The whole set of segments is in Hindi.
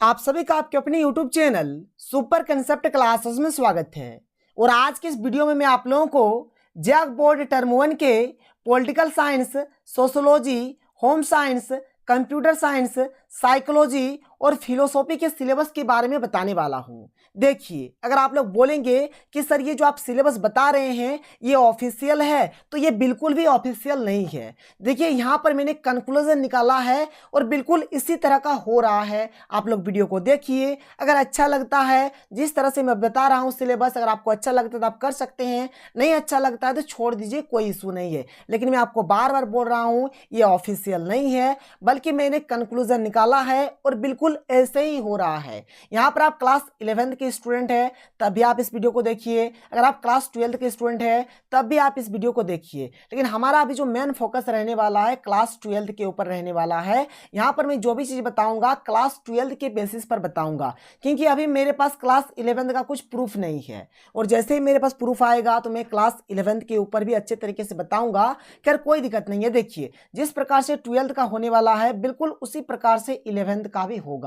आप सभी का आपके अपने YouTube channel super concept classes में स्वागत है। और आज के इस वीडियो में मैं आप लोगों को जैक बोर्ड टर्म 1 के political science, sociology, home science, computer science, psychology और फिलोसॉफी के सिलेबस के बारे में बताने वाला हूं। देखिए, अगर आप लोग बोलेंगे कि सर ये जो आप सिलेबस बता रहे हैं ये ऑफिशियल है, तो ये बिल्कुल भी ऑफिशियल नहीं है। देखिए, यहाँ पर मैंने कंक्लूजन निकाला है और बिल्कुल इसी तरह का हो रहा है। आप लोग वीडियो को देखिए, अगर अच्छा लगता है जिस तरह से मैं बता रहा हूँ सिलेबस, अगर आपको अच्छा लगता है तो आप कर सकते हैं, नहीं अच्छा लगता है तो छोड़ दीजिए, कोई इशू नहीं है। लेकिन मैं आपको बार बार बोल रहा हूँ ये ऑफिशियल नहीं है, बल्कि मैंने कंक्लूजन निकाला है और बिल्कुल ऐसे ही हो रहा है। यहाँ पर आप क्लास 11th के स्टूडेंट हैं तब भी आप इस वीडियो को देखिए, अगर आप क्लास 12th के स्टूडेंट हैं तब भी आप इस वीडियो को देखिए। लेकिन हमारा अभी जो मेन फोकस रहने वाला है क्लास 12th के ऊपर रहने वाला है। यहाँ पर मैं जो भी चीज बताऊंगा क्लास 12th के बेसिस पर बताऊंगा, क्योंकि अभी मेरे पास क्लास 11th का कुछ प्रूफ नहीं है। और जैसे ही मेरे पास प्रूफ आएगा तो मैं क्लास 11th के ऊपर भी अच्छे तरीके से बताऊंगा। खैर कोई दिक्कत नहीं है। देखिए, जिस प्रकार से 12th का होने वाला है बिल्कुल उसी प्रकार से 11th का भी होगा।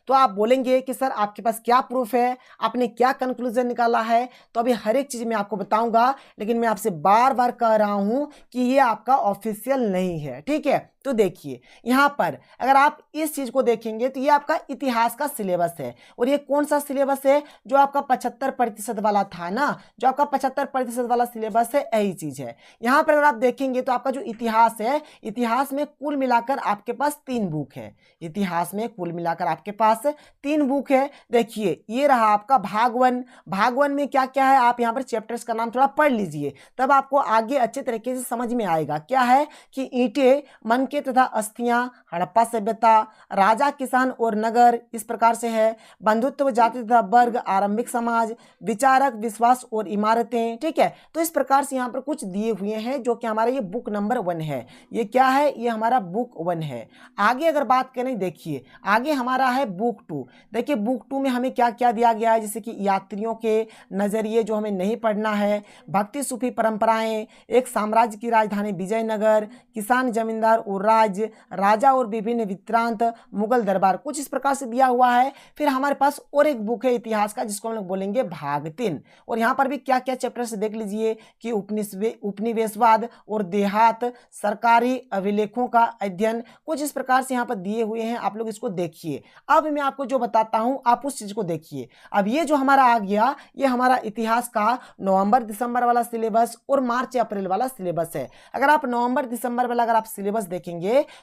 तो आप बोलेंगे कि सर आपके पास क्या प्रूफ है, आपने क्या कंक्लूजन निकाला है, तो अभी हर एक चीज मैं आपको बताऊंगा। लेकिन मैं आपसे बार बार कह रहा हूं कि ये आपका ऑफिशियल नहीं है, ठीक है। तो देखिए, यहां पर अगर आप इस चीज को देखेंगे तो ये आपका इतिहास का सिलेबस है। और ये कौन सा सिलेबस है? जो आपका 75% वाला था ना, जो आपका 75% वाला सिलेबस है, यही चीज है। यहां पर अगर आप देखेंगे तो आपका जो इतिहास है, इतिहास में कुल मिलाकर आपके पास 3 बुक है। इतिहास में कुल मिलाकर आपके पास 3 बुक है। देखिए, ये रहा आपका भाग 1। भाग 1 में क्या क्या है, आप यहाँ पर चैप्टर्स का नाम थोड़ा पढ़ लीजिए, तब आपको आगे अच्छे तरीके से समझ में आएगा। क्या है कि ईंटें, मन के तथा अस्थियां, हड़प्पा सभ्यता, राजा, किसान और नगर, इस प्रकार से है। बंधुत्व, जाति तथा वर्ग, आरंभिक समाज, विचारक, विश्वास और इमारतें, ठीक है। तो इस प्रकार से यहाँ पर कुछ दिए हुए हैं जो कि हमारा ये बुक नंबर 1 है। ये क्या है? ये हमारा बुक 1 है। आगे अगर बात करें, देखिए आगे हमारा है बुक 2। देखिए बुक 2 में हमें क्या क्या दिया गया है, जैसे कि यात्रियों के नजरिए जो हमें नहीं पढ़ना है, भक्ति सूफी परंपराएं, एक साम्राज्य की राजधानी विजयनगर, किसान जमींदार और राज्य, राजा और विभिन्न वृत्तांत, मुगल दरबार, कुछ इस प्रकार से दिया हुआ है। फिर हमारे पास और एक बुक है इतिहास का जिसको हम लोग बोलेंगे भाग 3। और यहाँ पर भी क्या क्या चैप्टर से देख लीजिए कि उपनिवेशवाद और देहात, सरकारी अभिलेखों का अध्ययन, कुछ इस प्रकार से यहाँ पर दिए हुए हैं। आप लोग इसको देखिए। अब मैं आपको जो बताता हूं आप उस चीज को देखिए। अब ये जो हमारा आ गया, ये हमारा इतिहास का नवंबर दिसंबर वाला सिलेबस और मार्च अप्रैल वाला सिलेबस है। अगर आप नवंबर दिसंबर वाला अगर आप सिलेबस देखेंगे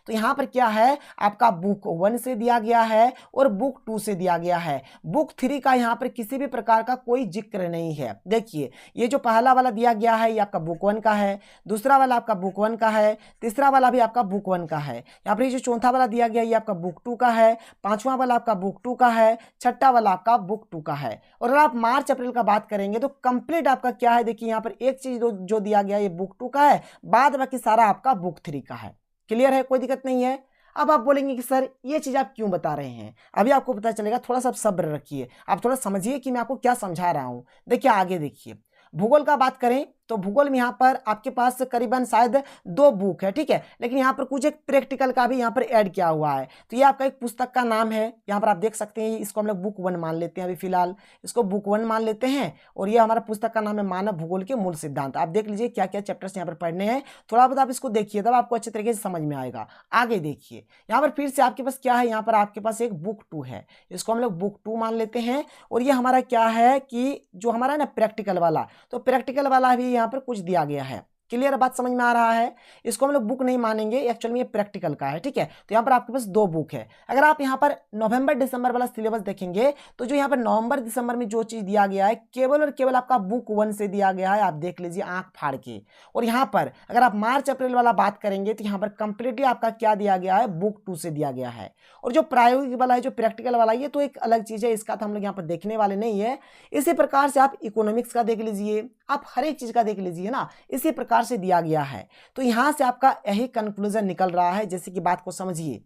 तो यहाँ पर क्या है, आपका बुक 1 से दिया गया है और बुक 2 से दिया गया है। बुक 3 का यहाँ पर किसी भी प्रकार का कोई जिक्र नहीं है। देखिए, ये जो पहला वाला दिया गया है ये आपका बुक 1 का है, दूसरा वाला आपका बुक 1 का है, तीसरा वाला भी आपका बुक 1 का है। यहाँ पर ये जो चौथा वाला दिया गया ये आपका बुक 2 का है, पांचवा वाला आपका बुक 2 का है, छठा वाला आपका बुक 2 का है। और अगर आप मार्च अप्रैल का बात करेंगे तो कंप्लीट आपका क्या है, देखिए यहाँ पर एक चीज जो दिया गया ये बुक 2 का है, बाद बाकी सारा आपका बुक 3 का है। क्लियर है? कोई दिक्कत नहीं है। अब आप बोलेंगे कि सर ये चीज आप क्यों बता रहे हैं, अभी आपको पता चलेगा। थोड़ा सा सब्र रखिए, आप थोड़ा समझिए कि मैं आपको क्या समझा रहा हूं। देखिए आगे देखिए, भूगोल का बात करें तो भूगोल में यहाँ पर आपके पास करीबन शायद 2 बुक है, ठीक है। लेकिन यहाँ पर कुछ एक प्रैक्टिकल का भी यहाँ पर ऐड किया हुआ है। तो ये आपका एक पुस्तक का नाम है, यहाँ पर आप देख सकते हैं। इसको हम लोग बुक 1 मान लेते हैं, अभी फिलहाल इसको बुक 1 मान लेते हैं। और ये हमारा पुस्तक का नाम है मानव भूगोल के मूल सिद्धांत। आप देख लीजिए क्या क्या चैप्टर्स यहाँ पर पढ़ने हैं, थोड़ा बहुत आप इसको देखिए तब आपको अच्छे तरीके से समझ में आएगा। आगे देखिए, यहाँ पर फिर से आपके पास क्या है, यहाँ पर आपके पास एक बुक 2 है, इसको हम लोग बुक 2 मान लेते हैं। और ये हमारा क्या है कि जो हमारा ना प्रैक्टिकल वाला, तो प्रैक्टिकल वाला भी यहाँ पर कुछ दिया गया है। क्लियर बात समझ में आ रहा है? इसको हम लोग बुक नहीं मानेंगे, एक्चुअल में ये प्रैक्टिकल का है, ठीक है। तो यहाँ पर आपके पास 2 बुक है। अगर आप यहाँ पर नवंबर दिसंबर वाला सिलेबस देखेंगे तो जो यहाँ पर नवंबर दिसंबर में जो चीज दिया गया है केवल और केवल आपका बुक 1 से दिया गया है। आप देख लीजिए आंख फाड़ के। और यहाँ पर अगर आप मार्च अप्रैल वाला बात करेंगे तो यहाँ पर कंप्लीटली आपका क्या दिया गया है, बुक 2 से दिया गया है। और जो प्रायोगिक वाला है, जो प्रैक्टिकल वाला, ये तो एक अलग चीज है, इसका तो हम लोग यहाँ पर देखने वाले नहीं है। इसी प्रकार से आप इकोनॉमिक्स का देख लीजिए, आप हर एक चीज का देख लीजिए ना, इसी प्रकार से दिया गया है। तो यहां से आपका यही कंक्लूजन निकल रहा है। जैसे कि बात को समझिए,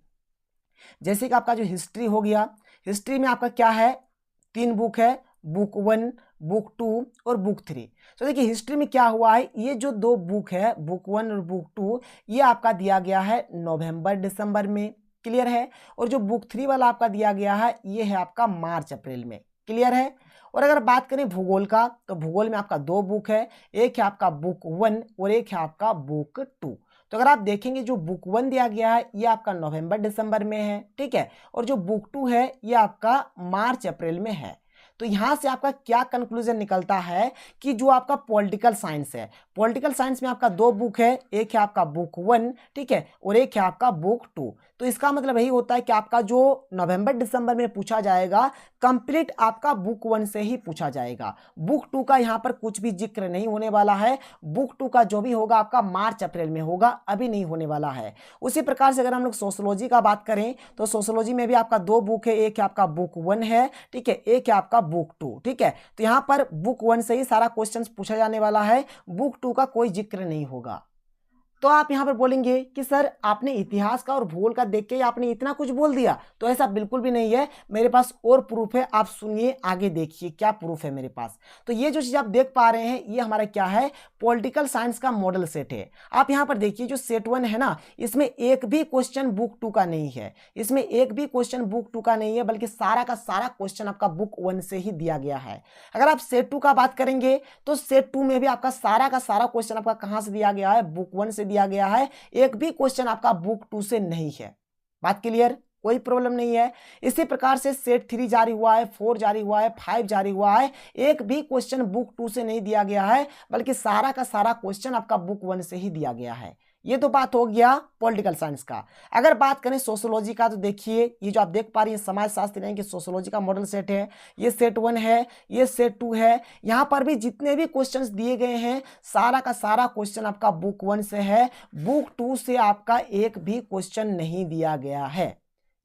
जैसे कि आपका जो हिस्ट्री हो गया, हिस्ट्री में आपका क्या है, 3 बुक है, बुक 1, बुक 2 और बुक 3। तो देखिए हिस्ट्री में क्या हुआ है, ये जो 2 बुक है, बुक 1 और बुक 2, ये आपका दिया गया है नवंबर दिसंबर में। क्लियर है। और जो बुक 3 वाला आपका दिया गया है ये है आपका मार्च अप्रैल में, क्लियर है। और अगर बात करें भूगोल का तो भूगोल में आपका 2 बुक है, एक है आपका बुक 1 और एक है आपका बुक 2। तो अगर आप देखेंगे जो बुक 1 दिया गया है ये आपका नवंबर दिसंबर में है, ठीक है, और जो बुक 2 है ये आपका मार्च अप्रैल में है। तो यहां से आपका क्या कंक्लूजन निकलता है कि जो आपका पॉलिटिकल साइंस है, पॉलिटिकल साइंस में आपका 2 बुक है, एक है आपका बुक 1, ठीक है, और एक है आपका बुक 2। तो इसका मतलब यही होता है कि आपका जो नवंबर दिसंबर में पूछा जाएगा कंप्लीट आपका बुक 1 से ही पूछा जाएगा। बुक 2 का यहाँ पर कुछ भी जिक्र नहीं होने वाला है। बुक 2 का जो भी होगा आपका मार्च अप्रैल में होगा, अभी नहीं होने वाला है। उसी प्रकार से अगर हम लोग सोशियोलॉजी का बात करें तो सोशियोलॉजी में भी आपका 2 बुक है, एक है आपका बुक 1 है, ठीक है, एक है आपका बुक 2, ठीक है। तो यहाँ पर बुक 1 से ही सारा क्वेश्चन पूछा जाने वाला है, बुक 2 का कोई जिक्र नहीं होगा। तो आप यहां पर बोलेंगे कि सर आपने इतिहास का और भूगोल का देख के आपने इतना कुछ बोल दिया, तो ऐसा बिल्कुल भी नहीं है, मेरे पास और प्रूफ है। आप सुनिए आगे, देखिए क्या प्रूफ है मेरे पास। तो ये जो चीज आप देख पा रहे हैं ये हमारा क्या है, पॉलिटिकल साइंस का मॉडल सेट है। आप यहां पर देखिए जो सेट 1 है ना, इसमें एक भी क्वेश्चन बुक 2 का नहीं है, इसमें एक भी क्वेश्चन बुक 2 का नहीं है, बल्कि सारा का सारा क्वेश्चन आपका बुक 1 से ही दिया गया है। अगर आप सेट 2 का बात करेंगे तो सेट 2 में भी आपका सारा का सारा क्वेश्चन आपका कहां से दिया गया है, बुक 1 से दिया गया है। एक भी क्वेश्चन आपका बुक 2 से नहीं है। बात क्लियर, कोई प्रॉब्लम नहीं है। इसी प्रकार से सेट 3 जारी हुआ है, 4 जारी हुआ है, 5 जारी हुआ है, एक भी क्वेश्चन बुक 2 से नहीं दिया गया है, बल्कि सारा का सारा क्वेश्चन आपका बुक 1 से ही दिया गया है। ये तो बात हो गया पॉलिटिकल साइंस का। अगर बात करें सोशियोलॉजी का तो देखिए ये जो आप देख पा रही है समाज शास्त्र यानी कि सोशियोलॉजी का मॉडल सेट है, ये सेट 1 है, ये सेट 2 है। यहाँ पर भी जितने भी क्वेश्चंस दिए गए हैं सारा का सारा क्वेश्चन आपका बुक 1 से है, बुक 2 से आपका एक भी क्वेश्चन नहीं दिया गया है।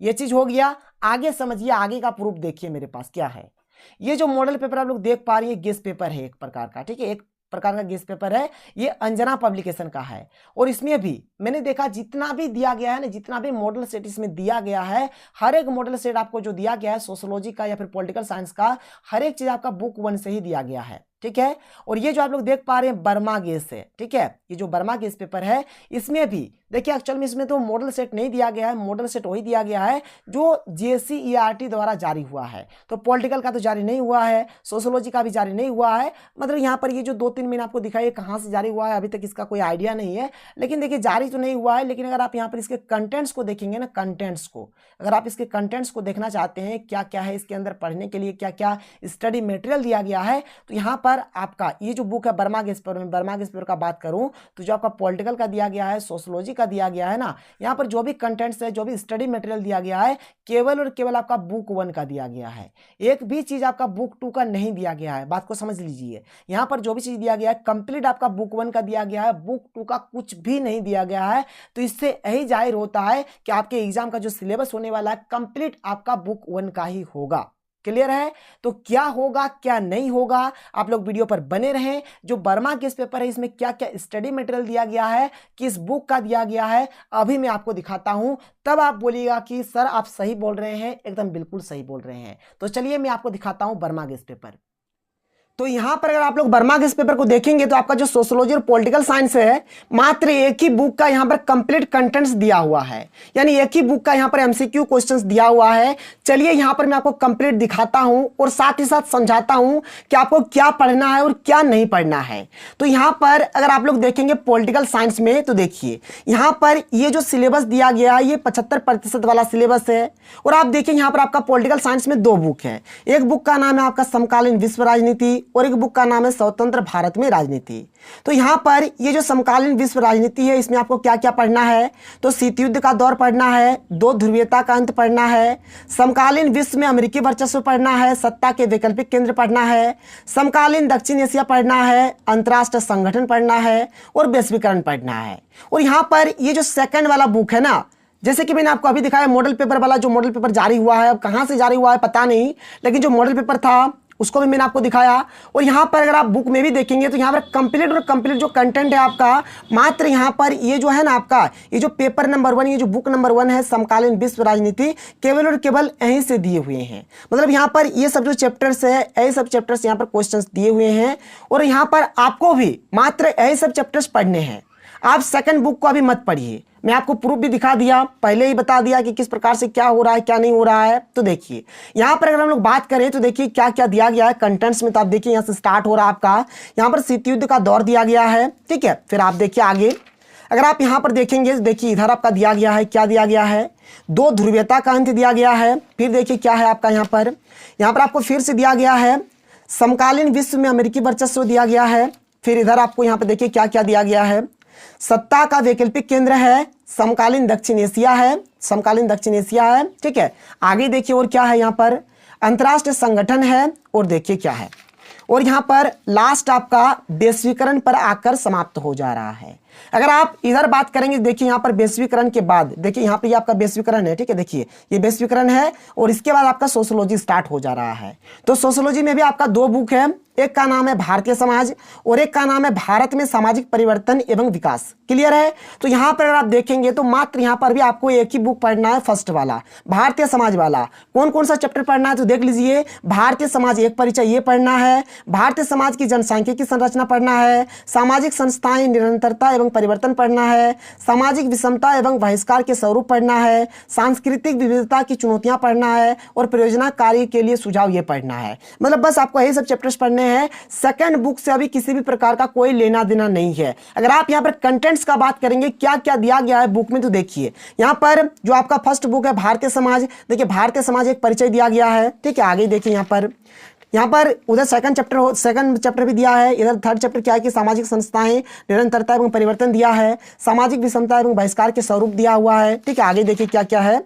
ये चीज हो गया। आगे समझिए, आगे का प्रूफ देखिए मेरे पास क्या है। ये जो मॉडल पेपर आप लोग देख पा रही है गेस्ट पेपर है एक प्रकार का, ठीक है, एक प्रकार का गेस्ट पेपर है, ये अंजना पब्लिकेशन का है। और इसमें भी मैंने देखा जितना भी दिया गया है ना, जितना भी मॉडल सेट इसमें दिया गया है, हर एक मॉडल सेट आपको जो दिया गया है सोशियोलॉजी का या फिर पॉलिटिकल साइंस का, हर एक चीज आपका बुक 1 से ही दिया गया है, ठीक है। और ये जो आप लोग देख पा रहे हैं बर्मा गेस है, ठीक है, ये जो बर्मा गेस पेपर है इसमें भी देखिए एक्चुअल में इसमें तो मॉडल सेट नहीं दिया गया है, मॉडल सेट वही दिया गया है जो JCERT द्वारा जारी हुआ है। तो पॉलिटिकल का तो जारी नहीं हुआ है, सोशियोलॉजी का भी जारी नहीं हुआ है। मतलब यहाँ पर ये जो 2-3 मैंने आपको दिखाई कहाँ से जारी हुआ है अभी तक इसका कोई आइडिया नहीं है, लेकिन देखिए जारी तो नहीं हुआ है। लेकिन अगर आप यहाँ पर इसके कंटेंट्स को देखेंगे ना, कंटेंट्स को अगर आप इसके कंटेंट्स को देखना चाहते हैं क्या क्या है इसके अंदर पढ़ने के लिए, क्या क्या स्टडी मटेरियल दिया गया है, तो यहाँ पर आपका ये जो बुक है बर्मा गेस पेपर में, बर्मा गेस पेपर का बात करूँ तो जो आपका पॉलिटिकल का दिया गया है, सोशियोलॉजी का दिया गया है ना, यहाँ पर जो भी कंटेंट्स है, जो भी स्टडी मटेरियल दिया गया है, केवल और केवल आपका बुक 1 का दिया गया है। एक भी चीज आपका बुक 2 का नहीं दिया गया है। बात को समझ लीजिए, यहाँ पर जो भी चीज दिया गया है कंप्लीट आपका बुक 1 का दिया गया है, बुक 2 का कुछ भी नहीं दिया गया है। तो इससे यही जाहिर होता है कि आपके एग्जाम का जो सिलेबस होने वाला है कंप्लीट आपका बुक 1 का ही होगा। क्लियर है। तो क्या होगा क्या नहीं होगा, आप लोग वीडियो पर बने रहें। जो बर्मा केस पेपर है इसमें क्या क्या स्टडी मटेरियल दिया गया है, किस बुक का दिया गया है, अभी मैं आपको दिखाता हूं, तब आप बोलिएगा कि सर आप सही बोल रहे हैं, एकदम बिल्कुल सही बोल रहे हैं। तो चलिए मैं आपको दिखाता हूं बर्मा केस पेपर। तो यहां पर अगर आप लोग बर्मा केस पेपर को देखेंगे तो आपका जो सोशियोलॉजी और पॉलिटिकल साइंस है मात्र एक ही बुक का यहां पर कंप्लीट कंटेंट्स दिया हुआ है, यानी एक ही बुक का यहां पर एमसीक्यू क्वेश्चंस दिया हुआ है। चलिए यहां पर मैं आपको कंप्लीट दिखाता हूं और साथ ही साथ समझाता हूं कि आपको क्या पढ़ना है और क्या नहीं पढ़ना है। तो यहां पर अगर आप लोग देखेंगे पॉलिटिकल साइंस में तो देखिए यहां पर ये जो सिलेबस दिया गया है ये 75% वाला सिलेबस है। और आप देखिए यहां पर आपका पॉलिटिकल साइंस में 2 बुक है, एक बुक का नाम है आपका समकालीन विश्व राजनीति और एक बुक का नाम है स्वतंत्र भारत में राजनीति। तो यहां पर ये जो समकालीन विश्व राजनीति है इसमें आपको क्या क्या पढ़ना है, तो शीत युद्ध का दौर पढ़ना है, 2 ध्रुवीयता का अंत पढ़ना है, समकालीन विश्व में अमेरिकी वर्चस्व पढ़ना है, सत्ता के वैकल्पिक केंद्र पढ़ना है, समकालीन दक्षिण एशिया पढ़ना है, अंतरराष्ट्रीय संगठन पढ़ना है और वैश्वीकरण पढ़ना है। और यहां पर ये जो सेकंड वाला बुक है ना, जैसे कि मैंने आपको अभी दिखाया मॉडल पेपर वाला, जो मॉडल पेपर जारी हुआ है, अब कहां से जारी हुआ है पता नहीं, लेकिन जो मॉडल पेपर था उसको भी मैंने आपको दिखाया। और यहां पर अगर आप बुक में भी देखेंगे तो यहां पर कंप्लीट जो कंटेंट है आपका मात्र यहां पर ये जो है ना आपका ये जो पेपर नंबर 1, ये जो बुक नंबर 1 है समकालीन विश्व राजनीति, केवल और केवल यहीं से दिए हुए हैं। मतलब यहां पर ये सब जो चैप्टर्स है यही सब चैप्टर्स यहां पर क्वेश्चंस दिए हुए हैं और यहां पर आपको भी मात्र यही सब चैप्टर्स पढ़ने हैं। आप सेकंड बुक को अभी मत पढ़िए, मैं आपको प्रूफ भी दिखा दिया, पहले ही बता दिया कि किस प्रकार से क्या हो रहा है क्या नहीं हो रहा है। तो देखिए यहाँ पर अगर हम लोग बात करें तो देखिए क्या क्या दिया गया है कंटेंट्स में। तो आप देखिए यहाँ से स्टार्ट हो रहा है आपका, यहाँ पर शीत युद्ध का दौर दिया गया है, ठीक है। फिर आप देखिए आगे अगर आप यहाँ पर देखेंगे, देखिए इधर आपका दिया गया है, क्या दिया गया है, दो ध्रुवीयता का अंत दिया गया है। फिर देखिए क्या है आपका यहाँ पर आपको फिर से दिया गया है समकालीन विश्व में अमेरिकी वर्चस्व दिया गया है। फिर इधर आपको यहाँ पर देखिए क्या क्या दिया गया है, सत्ता का वैकल्पिक केंद्र है, समकालीन दक्षिण एशिया है, समकालीन दक्षिण एशिया है, ठीक है। आगे देखिए और क्या है यहाँ पर अंतर्राष्ट्रीय संगठन है, और देखिए क्या है, और यहाँ पर लास्ट आपका वैश्वीकरण पर आकर समाप्त हो जा रहा है। अगर आप इधर बात करेंगे देखिए यहाँ पर वैश्वीकरण के बाद देखिए यहाँ पे ये आपका वैश्वीकरण है, ठीक है। देखिए ये वैश्वीकरण है और इसके बाद आपका सोशियोलॉजी स्टार्ट हो जा रहा है। तो सोशियोलॉजी में भी आपका दो बुक है, एक का नाम है भारतीय समाज और एक का नाम है भारत में सामाजिक परिवर्तन एवं विकास। क्लियर है। तो यहाँ पर अगर आप देखेंगे तो मात्र यहाँ पर भी आपको एक ही बुक पढ़ना है, फर्स्ट वाला भारतीय समाज वाला। कौन कौन सा चैप्टर पढ़ना है तो देख लीजिए, भारतीय समाज एक परिचय ये पढ़ना है, भारतीय समाज की जनसांख्यिकी संरचना पढ़ना है, सामाजिक संस्थाएं निरंतरता एवं परिवर्तन पढ़ना है, सामाजिक विषमता एवं बहिष्कार के स्वरूप पढ़ना है, सांस्कृतिक विविधता की चुनौतियां पढ़ना है और परियोजनाकारी के लिए सुझाव ये पढ़ना है। मतलब बस आपको यही सब चैप्टर्स पढ़ने हैं। सेकंड बुक से अभी किसी भी प्रकार का कोई लेना देना नहीं है। अगर आप यहाँ पर कंटेंट्स का बात करेंगे क्या क्या दिया गया है बुक में, तो देखिए यहाँ पर जो आपका फर्स्ट बुक है भारतीय समाज, देखिए भारतीय समाज एक परिचय दिया गया है, ठीक है। आगे देखिए यहाँ पर उधर सेकंड चैप्टर भी दिया है, इधर थर्ड चैप्टर क्या है कि सामाजिक संस्थाएं निरंतरता एवं परिवर्तन दिया है, सामाजिक विषमता एवं बहिष्कार के स्वरूप दिया हुआ है, ठीक है। आगे देखिए क्या क्या है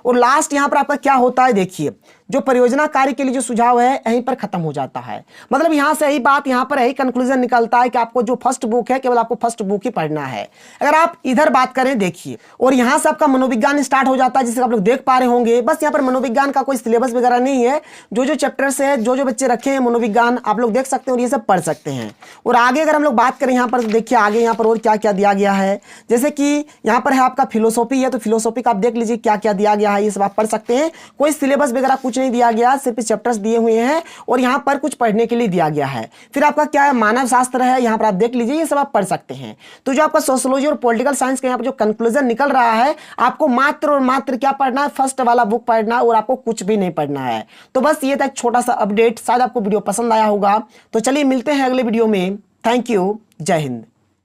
और लास्ट यहाँ पर आपका क्या होता है, देखिए जो परियोजना कार्य के लिए जो सुझाव है यहीं पर खत्म हो जाता है। मतलब यहाँ से यही बात, यहाँ पर यही कंक्लूजन निकलता है कि आपको जो फर्स्ट बुक है केवल आपको फर्स्ट बुक ही पढ़ना है। अगर आप इधर बात करें देखिए, और यहाँ से आपका मनोविज्ञान स्टार्ट हो जाता है, जिसे आप लोग देख पा रहे होंगे। बस यहाँ पर मनोविज्ञान का कोई सिलेबस वगैरह नहीं है, जो चैप्टर्स है जो बच्चे रखे हैं मनोविज्ञान आप लोग देख सकते हैं और ये सब पढ़ सकते हैं। और आगे अगर हम लोग बात करें यहाँ पर देखिए आगे यहाँ पर और क्या क्या दिया गया है, जैसे कि यहाँ पर है आपका फिलोसॉफी है, तो फिलोसॉफी का आप देख लीजिए क्या क्या दिया गया है, ये सब आप पढ़ सकते हैं। कोई सिलेबस वगैरह कुछ नहीं दिया गया, सिर्फ चैप्टर्स दिए हुए हैं और यहाँ पर कुछ पढ़ने के लिए दिया गया है। फिर आपका क्या है मानव शास्त्र है, यहाँ पर आप देख लीजिए, ये सब आप पढ़ सकते हैं। तो जो आपका सोशियोलॉजी और पॉलिटिकल साइंस का यहाँ पर जो कंक्लूजन निकल रहा है, आपको मात्र और मात्र क्या पढ़ना है, फर्स्ट वाला बुक पढ़ना है और आपको कुछ भी नहीं पढ़ना है। तो बस ये था एक छोटा सा अपडेट, शायद आपको वीडियो पसंद आया होगा। तो चलिए मिलते हैं अगले वीडियो में। थैंक यू, जय हिंद।